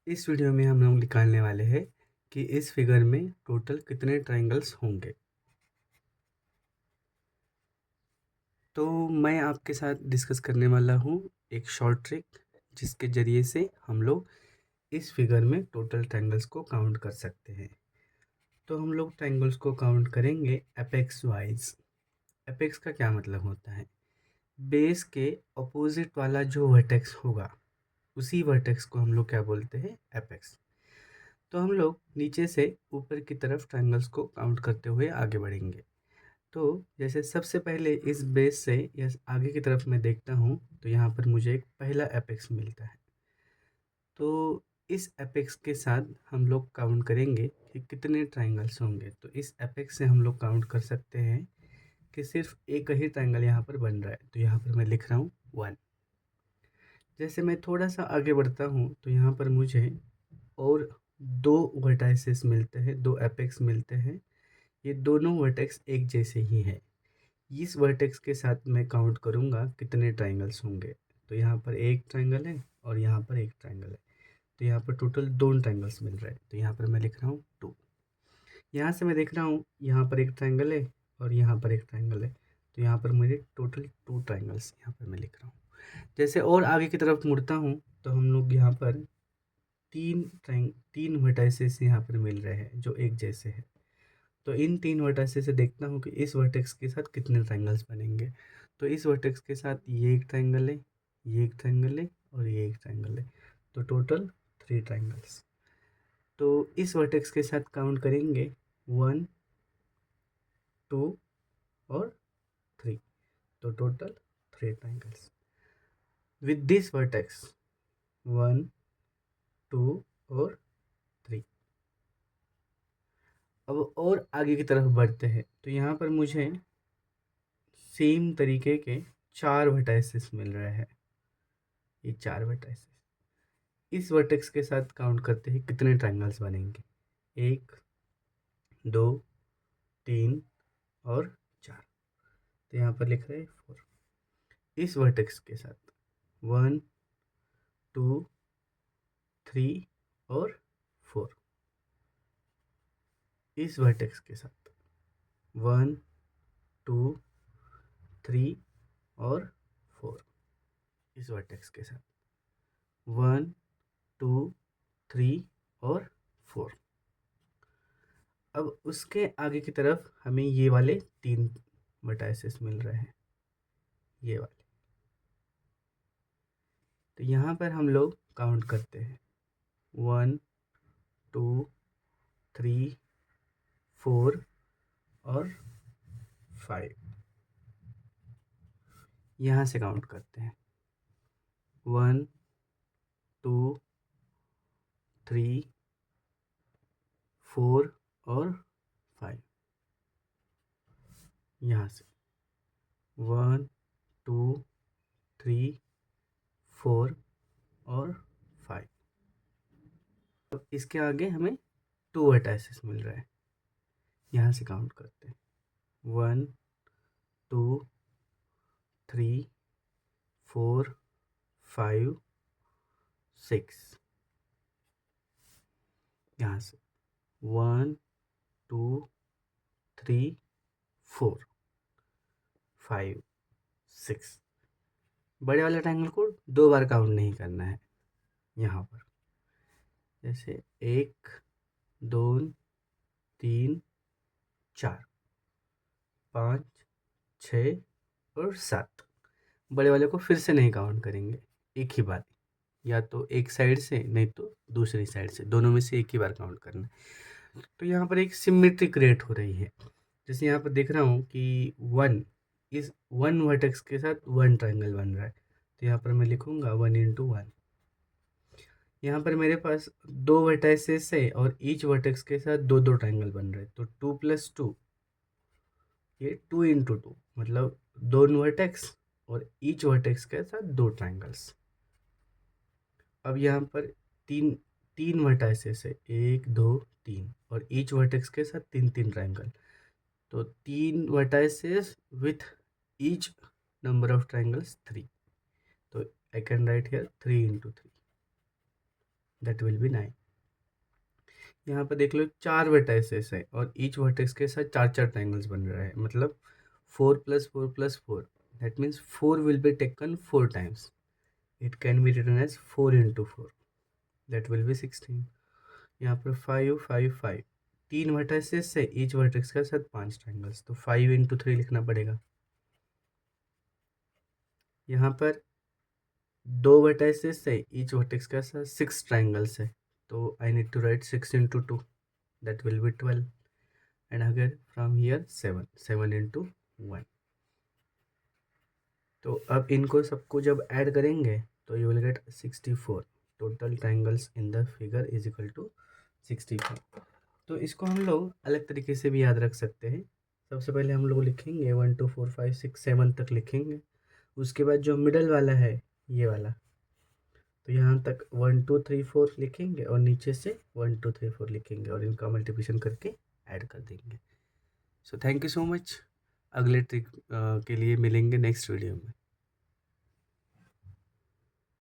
इस वीडियो में हम लोग निकालने वाले हैं कि इस फिगर में टोटल कितने ट्रायंगल्स होंगे। तो मैं आपके साथ डिस्कस करने वाला हूँ एक शॉर्ट ट्रिक जिसके ज़रिए से हम लोग इस फिगर में टोटल ट्रायंगल्स को काउंट कर सकते हैं। तो हम लोग ट्रायंगल्स को काउंट करेंगे एपेक्स वाइज। एपेक्स का क्या मतलब होता है? बेस के अपोजिट वाला जो वर्टेक्स होगा उसी वर्टेक्स को हम लोग क्या बोलते हैं? एपेक्स। तो हम लोग नीचे से ऊपर की तरफ ट्रायंगल्स को काउंट करते हुए आगे बढ़ेंगे। तो जैसे सबसे पहले इस बेस से या आगे की तरफ मैं देखता हूँ तो यहाँ पर मुझे एक पहला एपेक्स मिलता है। तो इस एपेक्स के साथ हम लोग काउंट करेंगे कि कितने ट्रायंगल्स होंगे। तो इस एपेक्स से हम लोग काउंट कर सकते हैं कि सिर्फ एक ही ट्रायंगल यहाँ पर बन रहा है। तो यहाँ पर मैं लिख रहा हूँ 1। जैसे मैं थोड़ा सा आगे बढ़ता हूँ तो यहाँ पर मुझे और 2 वर्टाइसेस मिलते हैं, 2 एपेक्स मिलते हैं। ये दोनों वर्टेक्स एक जैसे ही हैं। इस वर्टेक्स के साथ मैं काउंट करूँगा कितने ट्रायंगल्स होंगे। तो यहाँ पर एक ट्रायंगल है और यहाँ पर एक ट्रायंगल है। तो यहाँ पर टोटल 2 ट्रायंगल्स मिल रहे हैं। तो यहाँ पर मैं लिख रहा हूँ 2। यहाँ से मैं देख रहा हूँ यहाँ पर एक ट्रायंगल है और यहाँ पर एक ट्रायंगल है। तो यहाँ पर मुझे टोटल 2 ट्रायंगल्स यहाँ पर मैं लिख रहा हूँ। जैसे और आगे की तरफ मुड़ता हूँ तो हम लोग यहाँ पर 3 वर्टाइसेस यहाँ पर मिल रहे हैं जो एक जैसे हैं। तो इन 3 वर्टाइसेस से देखता हूँ कि इस वर्टेक्स के साथ कितने ट्रायंगल्स बनेंगे। तो इस वर्टेक्स के साथ ये एक ट्रायंगल है, ये एक ट्रायंगल है और ये एक ट्रायंगल है। तो टोटल 3 ट्रायंगल्स। तो इस वर्टेक्स के साथ काउंट करेंगे 1, 2 और 3। तो total 3 triangles with this vertex 1, 2 और 3। अब और आगे की तरफ बढ़ते हैं तो यहाँ पर मुझे सेम तरीके के 4 वर्टाइसेस मिल रहे हैं। ये 4 वर्टाइसेस इस वर्टेक्स के साथ काउंट करते हैं कितने ट्रायंगल्स बनेंगे। 1, 2, 3 और 4। तो यहाँ पर लिख रहे हैं 4। इस वर्टेक्स के साथ 1, 2, 3 और 4। इस वर्टेक्स के साथ 1, 2, 3 और 4। इस वर्टेक्स के साथ 1, 2, 3 और 4। अब उसके आगे की तरफ हमें ये वाले 3 वर्टाइसेस मिल रहे हैं, ये वाले। तो यहाँ पर हम लोग काउंट करते हैं 1, 2, 3, 4 और 5। यहाँ से काउंट करते हैं 1, 2, 3, 4 और 5। यहाँ से 1, 2, 3, 4 और 5। अब इसके आगे हमें 2 वर्टाइसेस मिल रहे हैं। यहाँ से काउंट करते हैं 1, 2, 3, 4, 5, 6। यहाँ से 1, 2, 3, 4, 5, 6। बड़े वाले ट्रायंगल को 2 बार काउंट नहीं करना है। यहाँ पर जैसे 1, 2, 3, 4, 5, 6 और 7। बड़े वाले को फिर से नहीं काउंट करेंगे, एक ही बार, या तो एक साइड से नहीं तो दूसरी साइड से, दोनों में से एक ही बार काउंट करना है। तो यहाँ पर एक सिमेट्री क्रिएट हो रही है। जैसे यहाँ पर देख रहा हूँ कि 1 इस 1 वर्टेक्स के साथ 1 ट्रायंगल बन रहा है। तो यहाँ पर मैं लिखूँगा 1 × 1। यहाँ पर मेरे पास 2 वर्टाइसेस है और ईच वर्टेक्स के साथ 2-2 ट्रायंगल बन रहे हैं। तो 2 + 2, ये 2 × 2 मतलब 2 वर्टेक्स और ईच वर्टेक्स के साथ 2 ट्रायंगल्स। अब यहाँ पर 3 वर्टाइसेस है, 1, 2, 3 और ईच वर्टेक्स के साथ 3-3 ट्रायंगल। तो 3 vertices with each number of triangles 3। तो I can write here 3 × 3। That will B 9। यहाँ पर देख लो 4 वर्टाइसेस है और ईच वर्टेक्स के साथ 4 ट्राइंगल्स बन रहा है, मतलब 4 + 4 + 4, that means 4 will be taken 4 times. It can be written as 4 × 4, that will be 16। यहाँ पर 5 5 5, 3 वर्टाइसेस है, ईच वर्टेक्स के साथ 5 ट्राइंगल्स, तो 5 × 3 लिखना पड़ेगा। यहाँ पर 2 वर्टाइसेस है, ईच वर्टेक्स के साथ 6 ट्राइंगल्स है, तो I need to write 6 × 2, that will be 12। And अगर फ्रॉम हियर 7 × 1। तो अब इनको सबको जब ऐड करेंगे तो you will get 64। Total triangles in the figure is equal to 64। तो इसको हम लोग अलग तरीके से भी याद रख सकते हैं। सबसे पहले हम लोग लिखेंगे 1 2 4 5 6 7 तक लिखेंगे। उसके बाद जो मिडल वाला है ये वाला, तो यहाँ तक 1 2 3 4 लिखेंगे और नीचे से 1 2 3 4 लिखेंगे और इनका मल्टीप्लिकेशन करके ऐड कर देंगे। So thank you so much. अगले ट्रिक के लिए मिलेंगे नेक्स्ट वीडियो में।